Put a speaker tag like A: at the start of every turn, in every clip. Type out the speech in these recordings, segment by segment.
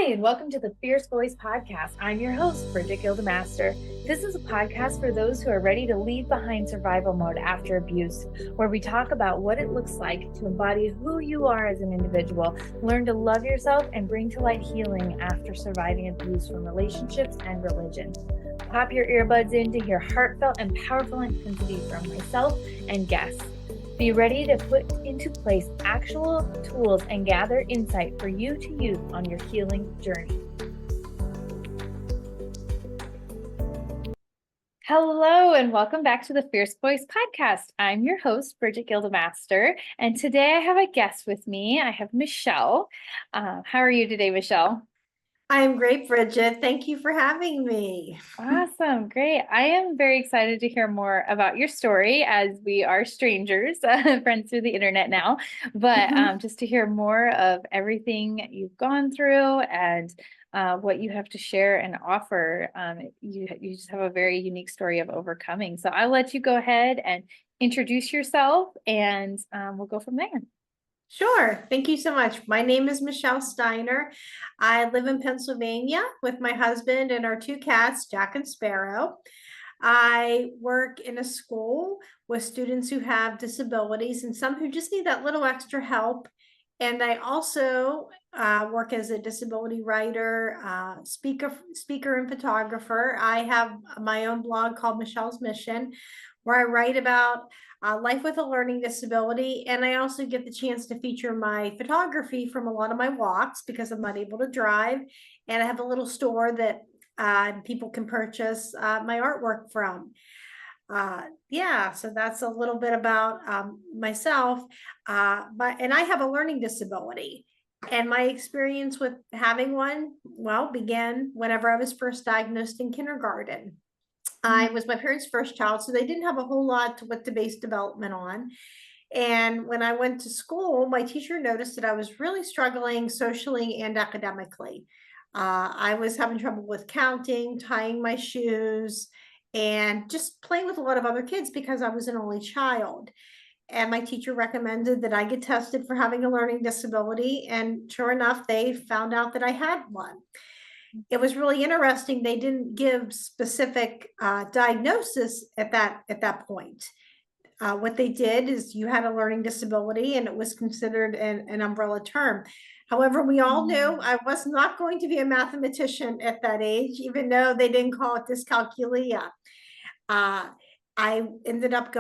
A: Hi, and welcome to the Fierce Boys podcast. I'm your host, Brigette Gildemaster. This is a podcast for those who are ready to leave behind survival mode after abuse, where we talk about what it looks like to embody who you are as an individual, learn to love yourself, and bring to light healing after surviving abuse from relationships and religion. Pop your earbuds in to hear heartfelt and powerful intensity from myself and guests. Be ready to put into place actual tools and gather insight for you to use on your healing journey. Hello, and welcome back to the Fierce Boys podcast. I'm your host, Brigette Gildemaster, and today I have a guest with me. I have Michelle. How are you today, Michelle?
B: I'm great, Brigette. Thank you for having me.
A: Awesome. Great. I am very excited to hear more about your story as we are strangers, friends through the internet now, but just to hear more of everything you've gone through and what you have to share and offer. You just have a very unique story of overcoming. So I'll let you go ahead and introduce yourself and we'll go from there.
B: Sure. Thank you so much. My name is Michelle Steiner. I live in Pennsylvania with my husband and our two cats, Jack and Sparrow. I work in a school with students who have disabilities and some who just need that little extra help. And I also work as a disability writer, speaker, and photographer. I have my own blog called Michelle's Mission, where I write about life with a learning disability. And I also get the chance to feature my photography from a lot of my walks because I'm not able to drive. And I have a little store that people can purchase my artwork from. So that's a little bit about myself. And I have a learning disability. And my experience with having one, began whenever I was first diagnosed in kindergarten. I was my parents' first child, so they didn't have a whole lot to base development on. And when I went to school, my teacher noticed that I was really struggling socially and academically. I was having trouble with counting, tying my shoes, and just playing with a lot of other kids because I was an only child. And my teacher recommended that I get tested for having a learning disability. And sure enough, they found out that I had one. It was really interesting. They didn't give specific diagnosis at that point. What they did is you had a learning disability and it was considered an umbrella term. However, we all knew I was not going to be a mathematician at that age, even though they didn't call it dyscalculia. I ended up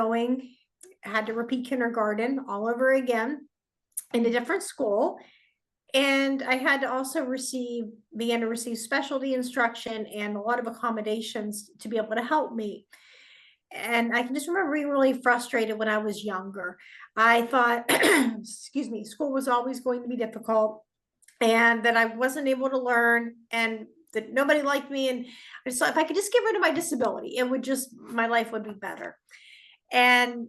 B: had to repeat kindergarten all over again in a different school. And I had to also begin to receive specialty instruction and a lot of accommodations to be able to help me. And I can just remember being really frustrated when I was younger. I thought, excuse me, school was always going to be difficult and that I wasn't able to learn and that nobody liked me. And I just thought if I could just get rid of my disability, my life would be better. And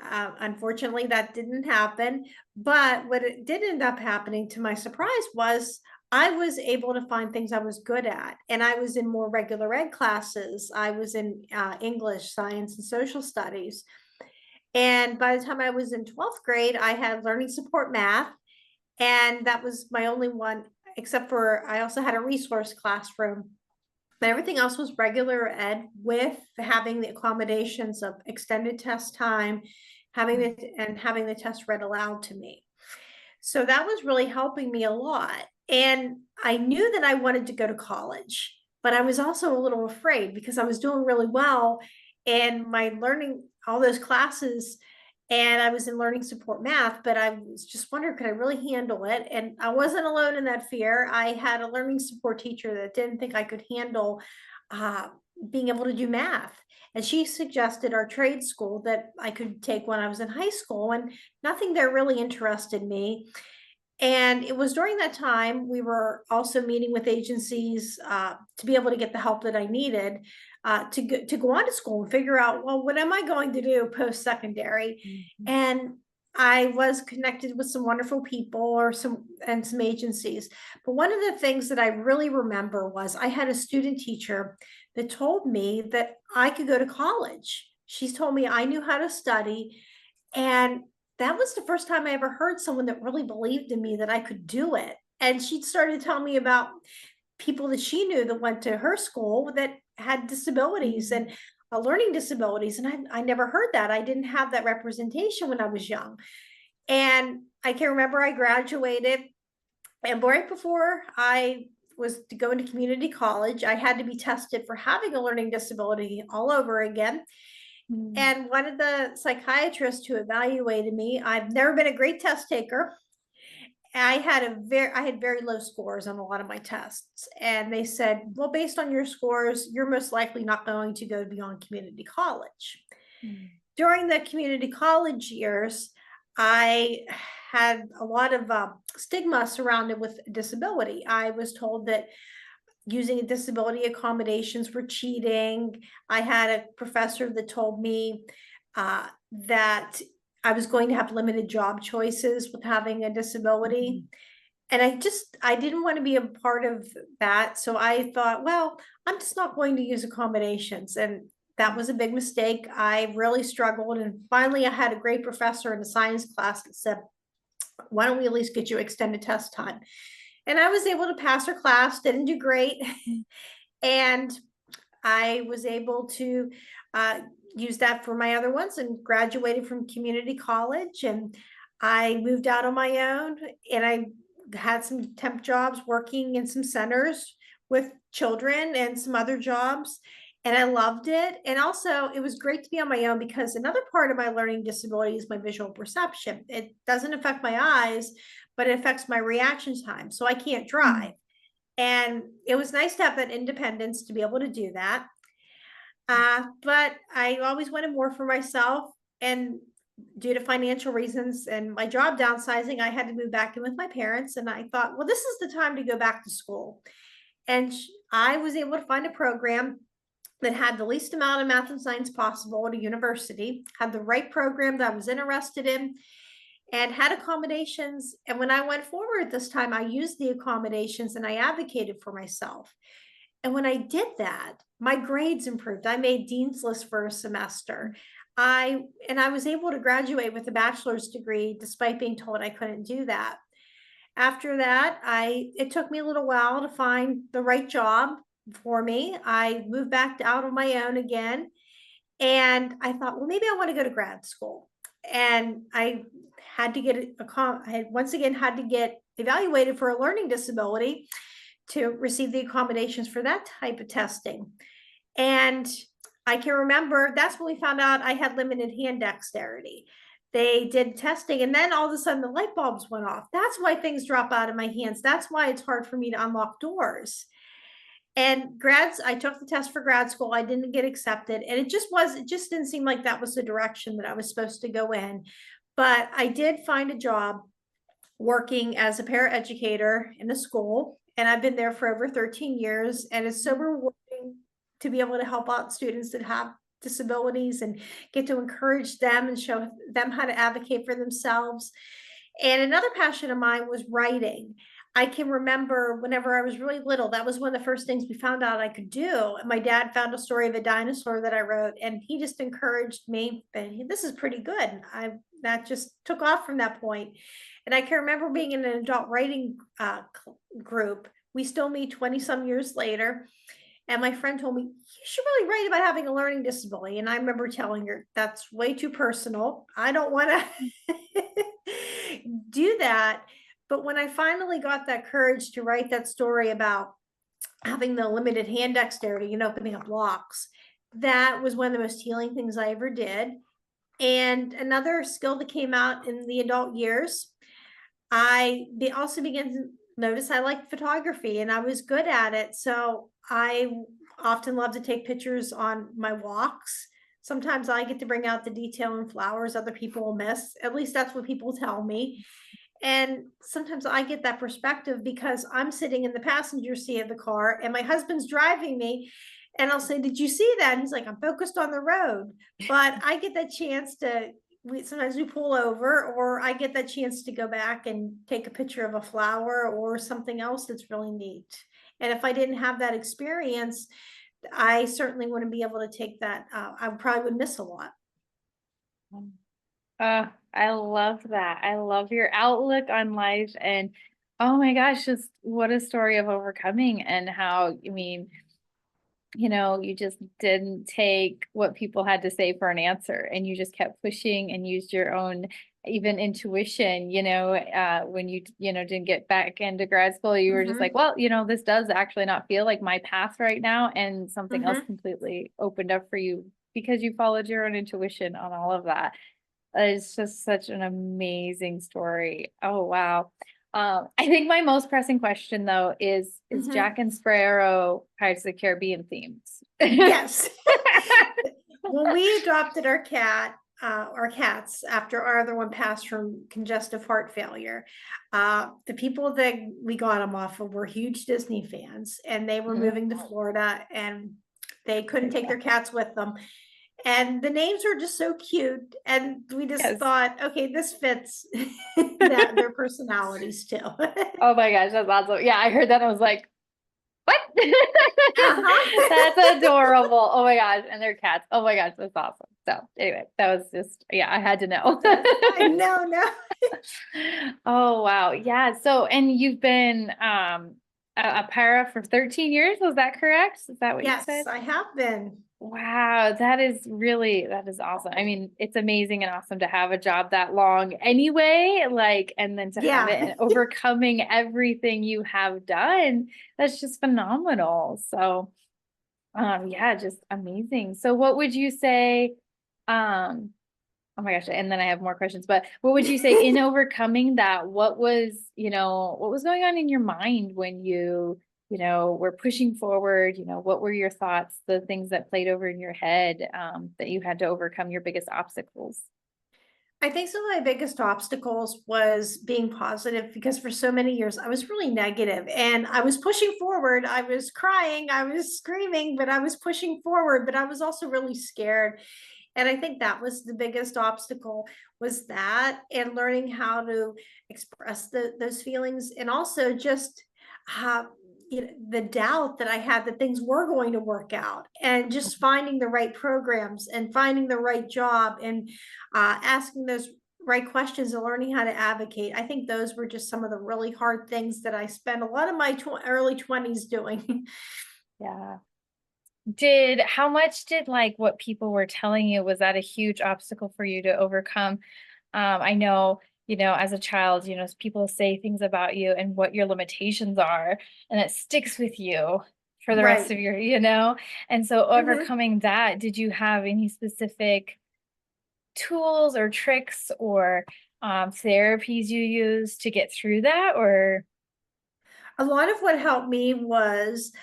B: unfortunately, that didn't happen. But what it did end up happening, to my surprise, was I was able to find things I was good at. And I was in more regular ed classes. I was in English, science, and social studies. And by the time I was in 12th grade, I had learning support math. And that was my only one, except for I also had a resource classroom. But everything else was regular ed with having the accommodations of extended test time, having the test read aloud to me. So that was really helping me a lot. And I knew that I wanted to go to college, but I was also a little afraid because I was doing really well in my learning all those classes. And I was in learning support math, but I was just wondering, could I really handle it? And I wasn't alone in that fear. I had a learning support teacher that didn't think I could handle being able to do math. And she suggested our trade school that I could take when I was in high school, and nothing there really interested me. And it was during that time we were also meeting with agencies to be able to get the help that I needed to go on to school and figure out, well, what am I going to do post-secondary? Mm-hmm. And I was connected with some wonderful people and some agencies. But one of the things that I really remember was I had a student teacher that told me that I could go to college. She told me I knew how to study. And that was the first time I ever heard someone that really believed in me that I could do it. And she started telling me about people that she knew that went to her school that had disabilities and learning disabilities. And I never heard that. I didn't have that representation when I was young. And I can remember I graduated, and right before I was to go into community college, I had to be tested for having a learning disability all over again. And one of the psychiatrists who evaluated me, I've never been a great test taker. I had very low scores on a lot of my tests. And they said, well, based on your scores, you're most likely not going to go beyond community college. During the community college years, I had a lot of stigma surrounded with disability. I was told that using disability accommodations were cheating. I had a professor that told me that I was going to have limited job choices with having a disability. And I didn't want to be a part of that. So I thought, well, I'm just not going to use accommodations. And that was a big mistake. I really struggled. And finally, I had a great professor in a science class that said, why don't we at least get you extended test time? And I was able to pass her class, didn't do great. And I was able to use that for my other ones and graduated from community college. And I moved out on my own, and I had some temp jobs working in some centers with children and some other jobs. And I loved it. And also, it was great to be on my own because another part of my learning disability is my visual perception. It doesn't affect my eyes, but it affects my reaction time. So I can't drive. And it was nice to have that independence to be able to do that. But I always wanted more for myself. And due to financial reasons and my job downsizing, I had to move back in with my parents. And I thought, well, this is the time to go back to school. And I was able to find a program that had the least amount of math and science possible at a university, had the right program that I was interested in, and had accommodations. And when I went forward this time, I used the accommodations and I advocated for myself. And when I did that, my grades improved. I made Dean's List for a semester. I was able to graduate with a bachelor's degree despite being told I couldn't do that. After that, it took me a little while to find the right job for me. I moved back out on my own again. And I thought, well, maybe I want to go to grad school. And I had to get I had once again had to get evaluated for a learning disability to receive the accommodations for that type of testing. And I can remember that's when we found out I had limited hand dexterity. They did testing, and then all of a sudden the light bulbs went off. That's why things drop out of my hands. That's why it's hard for me to unlock doors. And I took the test for grad school. I didn't get accepted. And it just didn't seem like that was the direction that I was supposed to go in. But I did find a job working as a paraeducator in a school. And I've been there for over 13 years. And it's so rewarding to be able to help out students that have disabilities and get to encourage them and show them how to advocate for themselves. And another passion of mine was writing. I can remember whenever I was really little, that was one of the first things we found out I could do. My dad found a story of a dinosaur that I wrote, and he just encouraged me, this is pretty good. That just took off from that point. And I can remember being in an adult writing group. We still meet 20 some years later. And my friend told me, you should really write about having a learning disability. And I remember telling her, that's way too personal. I don't want to do that. But when I finally got that courage to write that story about having the limited hand dexterity and opening up locks, that was one of the most healing things I ever did. And another skill that came out in the adult years, I also began to notice I liked photography and I was good at it. So I often love to take pictures on my walks. Sometimes I get to bring out the detail in flowers other people will miss. At least that's what people tell me. And sometimes I get that perspective because I'm sitting in the passenger seat of the car and my husband's driving me. And I'll say, did you see that? And he's like, I'm focused on the road. But I get that chance sometimes we pull over, or I get that chance to go back and take a picture of a flower or something else that's really neat. And if I didn't have that experience, I certainly wouldn't be able to take that. I probably would miss a lot.
A: I love that. I love your outlook on life and Oh my gosh, just what a story of overcoming, and how, I mean, you just didn't take what people had to say for an answer, and you just kept pushing and used your own even intuition, when didn't get back into grad school, you were just like,
B: Hmm.
A: well, this does actually not feel like my path right now. And something else
B: Hmm.
A: completely opened up for you because you followed your own intuition on all of that. It's just such an amazing story. Oh, wow. I think my most pressing question though is
B: Hmm.
A: Jack and Sparrow Pirates of the Caribbean themes?
B: Yes. When we adopted our cats after our other one passed from congestive heart failure, the people that we got them off of were huge Disney fans, and they were moving to Florida, and they couldn't take their cats with them. And the names were just so cute, and we just
A: Yes.
B: thought, okay, this fits that their personalities too.
A: Oh my gosh, that's awesome. Yeah, I heard that. I was like, what? That's
B: Uh-huh.
A: adorable. Oh my gosh. And they're cats. Oh my gosh, that's awesome. So anyway, that was just, yeah, I had to know.
B: I know, no.
A: Oh wow. Yeah. So, and you've been a para for 13 years, was that correct? Is that what you said?
B: Yes, I have been.
A: Wow, that is awesome. I mean, it's amazing and awesome to have a job that long anyway, like, and then to have it
B: Yeah.
A: and overcoming everything you have done. That's just phenomenal. So, yeah, just amazing. So what would you say, um, oh my gosh, and then I have more questions, but what would you say in overcoming that? What was going on in your mind when were pushing forward? What were your thoughts, the things that played over in your head, that you had to overcome your biggest obstacles?
B: I think some of my biggest obstacles was being positive because for so many years I was really negative and I was pushing forward. I was crying, I was screaming, but I was pushing forward, but I was also really scared. And I think that was the biggest obstacle was that and learning how to express those feelings and also just have the doubt that I had that things were going to work out and just finding the right programs and finding the right job and asking those right questions and learning how to advocate. I think those were just some of the really hard things that I spent a lot of my early 20s doing.
A: Yeah. How much did like what people were telling you, was that a huge obstacle for you to overcome? I know, as a child, people say things about you and what your limitations are, and it sticks with you for the rest
B: Right.
A: of and so
B: Hmm.
A: overcoming that, did you have any specific tools or tricks or therapies you use to get through that, or?
B: A lot of what helped me was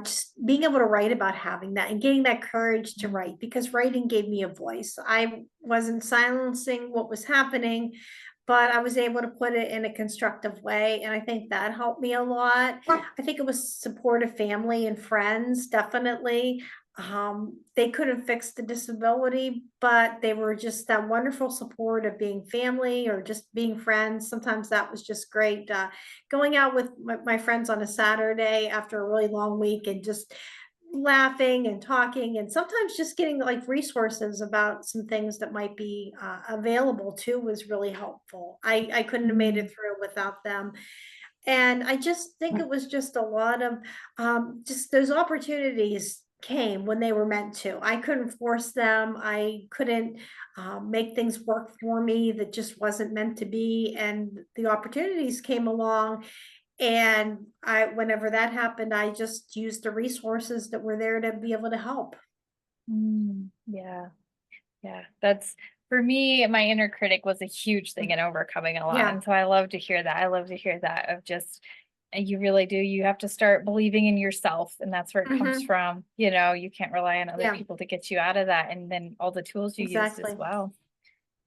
B: just being able to write about having that and getting that courage to write because writing gave me a voice. I wasn't silencing what was happening, but I was able to put it in a constructive way. And I think that helped me a lot. I think it was supportive family and friends, definitely. They couldn't fix the disability, but they were just that wonderful support of being family or just being friends. Sometimes that was just great. Going out with my friends on a Saturday after a really long week and just laughing and talking and sometimes just getting like resources about some things that might be available too was really helpful. I couldn't have made
A: Mm,
B: it through without them. And I just think it was just a lot of just those opportunities came when they were meant to. I couldn't force them. I couldn't make things work for me that just wasn't meant to be. And the opportunities came along and whenever that happened, I just used the resources that were there to be able to help.
A: yeah. Yeah, that's for me, my inner critic was a huge thing in overcoming a lot.
B: Yeah.
A: And so I love to hear that. I love to hear that of just, and you really do. You have to start believing in yourself. And that's where it comes
B: Hmm.
A: from. You can't rely on other
B: Yeah,
A: people to get you out of that. And then all the tools you used as
B: exactly.
A: well.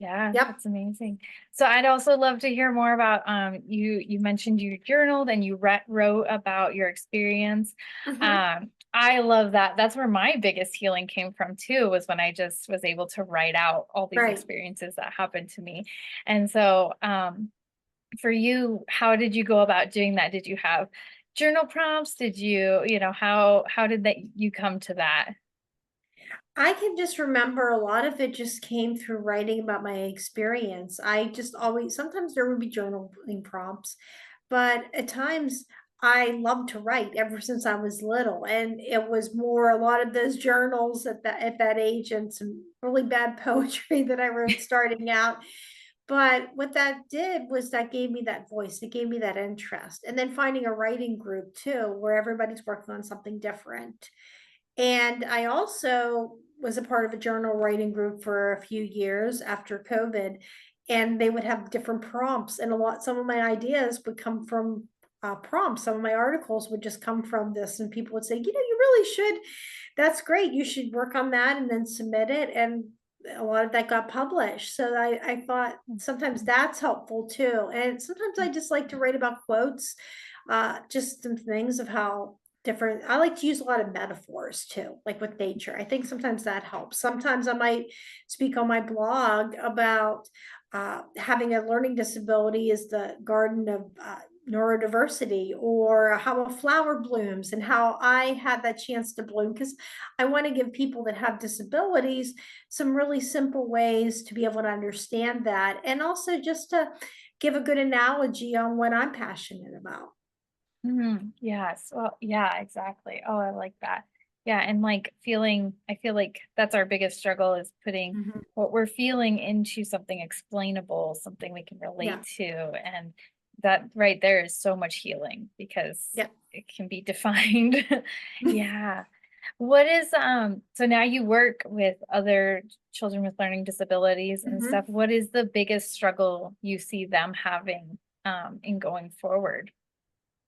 A: Yeah,
B: Yep.
A: that's amazing. So I'd also love to hear more about you mentioned you journaled and you wrote about your experience.
B: Hmm.
A: I love that. That's where my biggest healing came from too, was when I just was able to write out all these
B: Right.
A: experiences that happened to me. And so for you, how did you go about doing that? Did you have journal prompts? Did how did that you come to that?
B: I can just remember a lot of it just came through writing about my experience. I just always, sometimes there would be journaling prompts, but at times I love to write ever since I was little. And it was more a lot of those journals at that age and some really bad poetry that I wrote starting out. But what that did was that gave me that voice, it gave me that interest. And then finding a writing group too, where everybody's working on something different. And I also was a part of a journal writing group for a few years after COVID, and they would have different prompts, and some of my ideas would come from prompts. Some of my articles would just come from this, and people would say, you really should. That's great. You should work on that and then submit it. And a lot of that got published. So I thought sometimes that's helpful too. And sometimes I just like to write about quotes, just some things of how different. I like to use a lot of metaphors too, like with nature. I think sometimes that helps. Sometimes I might speak on my blog about having a learning disability is the garden of neurodiversity, or how a flower blooms and how I had that chance to bloom, because I want to give people that have disabilities some really simple ways to be able to understand that, and also just to give a good analogy on what I'm passionate about.
A: Yes. Well, yeah, exactly. Oh, I like that. Yeah. And like I feel like that's our biggest struggle is putting
B: Mhm.
A: what we're feeling into something explainable, something we can relate
B: Yeah.
A: to. And that right there is so much healing because
B: Yeah.
A: it can be defined. Yeah. What is, so now you work with other children with learning disabilities and stuff.
B: Mhm.
A: What is the biggest struggle you see them having, in going forward?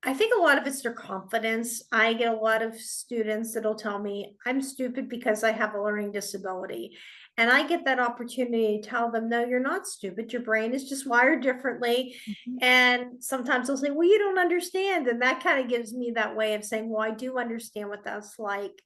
B: I think a lot of it's their confidence. I get a lot of students that'll tell me I'm stupid because I have a learning disability. And I get that opportunity to tell them, no, you're not stupid. Your brain is just wired differently.
A: Mhm.
B: And sometimes they'll say, well, you don't understand. And that kind of gives me that way of saying, well, I do understand what that's like.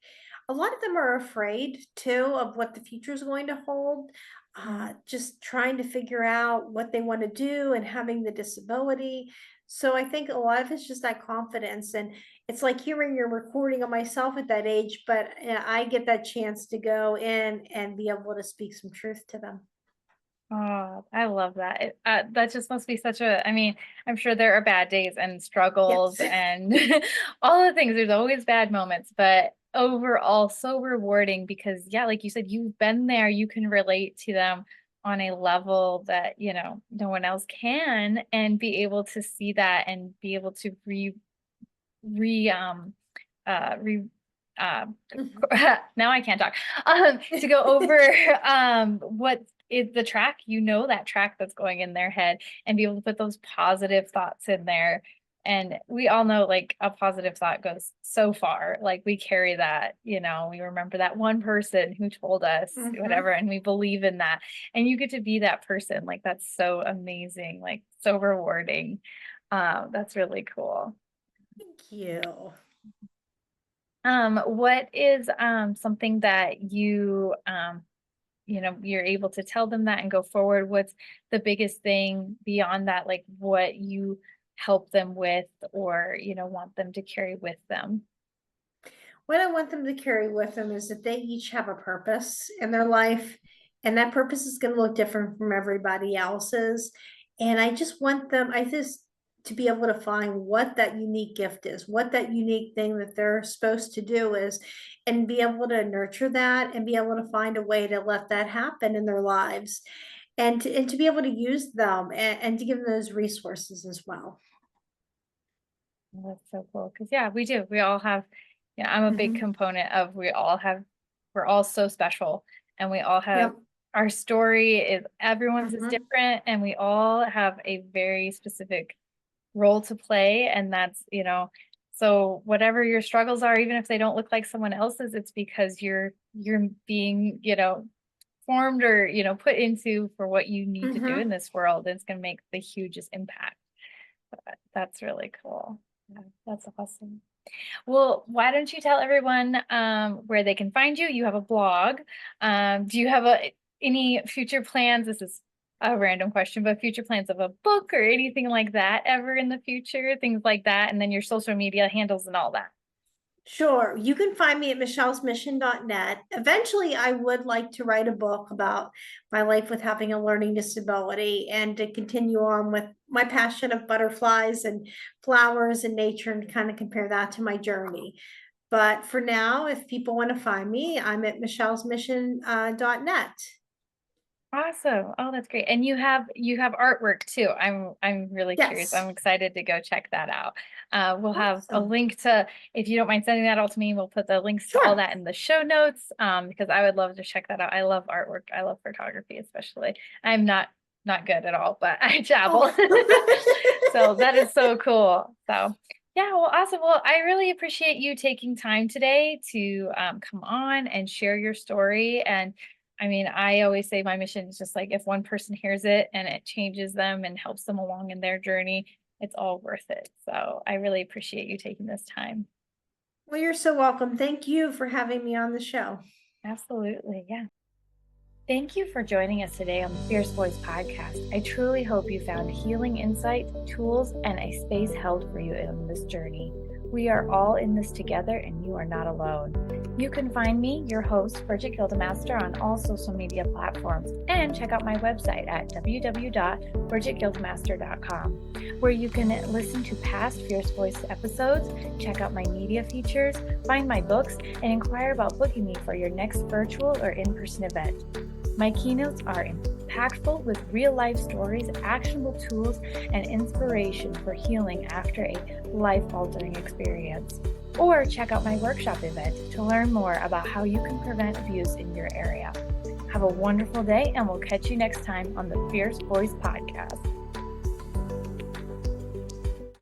B: A lot of them are afraid too of what the future is going to hold.
A: Yeah.
B: Just trying to figure out what they want to do and having the disability. So I think a lot of it's just that confidence, and it's like hearing your recording of myself at that age, but I get that chance to go in and be able to speak some truth to them.
A: Oh, I love that. That just must be such a, I mean, I'm sure there are bad days and struggles
B: Yes.
A: and all the things. There's always bad moments, but overall so rewarding because yeah, like you said, you've been there, you can relate to them on a level that, no one else can, and be able to see that and be able to re uh re uh
B: Mhm.
A: now I can't talk. To go over what is the track, that track that's going in their head, and be able to put those positive thoughts in there. And we all know like a positive thought goes so far. Like we carry that, we remember that one person who told us whatever,
B: Mhm.
A: and we believe in that. And you get to be that person. Like that's so amazing, like so rewarding. That's really cool.
B: Thank you.
A: What is something that you're able to tell them that and go forward? What's the biggest thing beyond that, like what you help them with or want them to carry with them?
B: What I want them to carry with them is that they each have a purpose in their life, and that purpose is going to look different from everybody else's. And I just want them, I just to be able to find what that unique gift is, what that unique thing that they're supposed to do is, and be able to nurture that and be able to find a way to let that happen in their lives, and to be able to use them, and to give them those resources as well.
A: Oh, that's so cool. Because yeah, we do. We all have, I'm a big
B: Mhm.
A: component of we're all so special, and we all have
B: Yep.
A: our story is everyone's is
B: Mhm.
A: different, and we all have a very specific role to play. And that's, so whatever your struggles are, even if they don't look like someone else's, it's because you're being, formed or, put into for what you need to do in
B: Mhm.
A: this world. It's going to make the hugest impact. But that's really cool. Yeah, that's awesome. Well, why don't you tell everyone where they can find you? You have a blog. Do you have any future plans? This is a random question, but future plans of a book or anything like that ever in the future, things like that, and then your social media handles and all that.
B: Sure. You can find me at michellesmission.net. Eventually, I would like to write a book about my life with having a learning disability and to continue on with my passion of butterflies and flowers and nature and kind of compare that to my journey. But for now, if people want to find me, I'm at michellesmission.net.
A: Awesome. Oh, that's great. And you have artwork too. I'm really curious.
B: Yes.
A: I'm excited to go check that out. We'll have a
B: Awesome.
A: link to, if you don't mind sending that all to me, we'll put the links to all
B: Sure.
A: that in the show notes, because I would love to check that out. I love artwork. I love photography, especially. I'm not good at all, but I dabble.
B: Oh.
A: So that is so cool. So yeah, well, awesome. Well, I really appreciate you taking time today to come on and share your story. And I mean, I always say my mission is just like if one person hears it and it changes them and helps them along in their journey, it's all worth it. So I really appreciate you taking this time.
B: Well, you're so welcome. Thank you for having me on the show.
A: Absolutely. Yeah. Thank you for joining us today on the Fierce Voice podcast. I truly hope you found healing insight, tools, and a space held for you in this journey. We are all in this together and you are not alone. You can find me, your host, Brigette Gildemaster, on all social media platforms and check out my website at www.brigittegildemaster.com, where you can listen to past Fierce Voice episodes, check out my media features, find my books, and inquire about booking me for your next virtual or in-person event. My keynotes are impactful with real-life stories, actionable tools, and inspiration for healing after a life-altering experience. Or check out my workshop event to learn more about how you can prevent abuse in your area. Have a wonderful day, and we'll catch you next time on the Fierce Voice Podcast.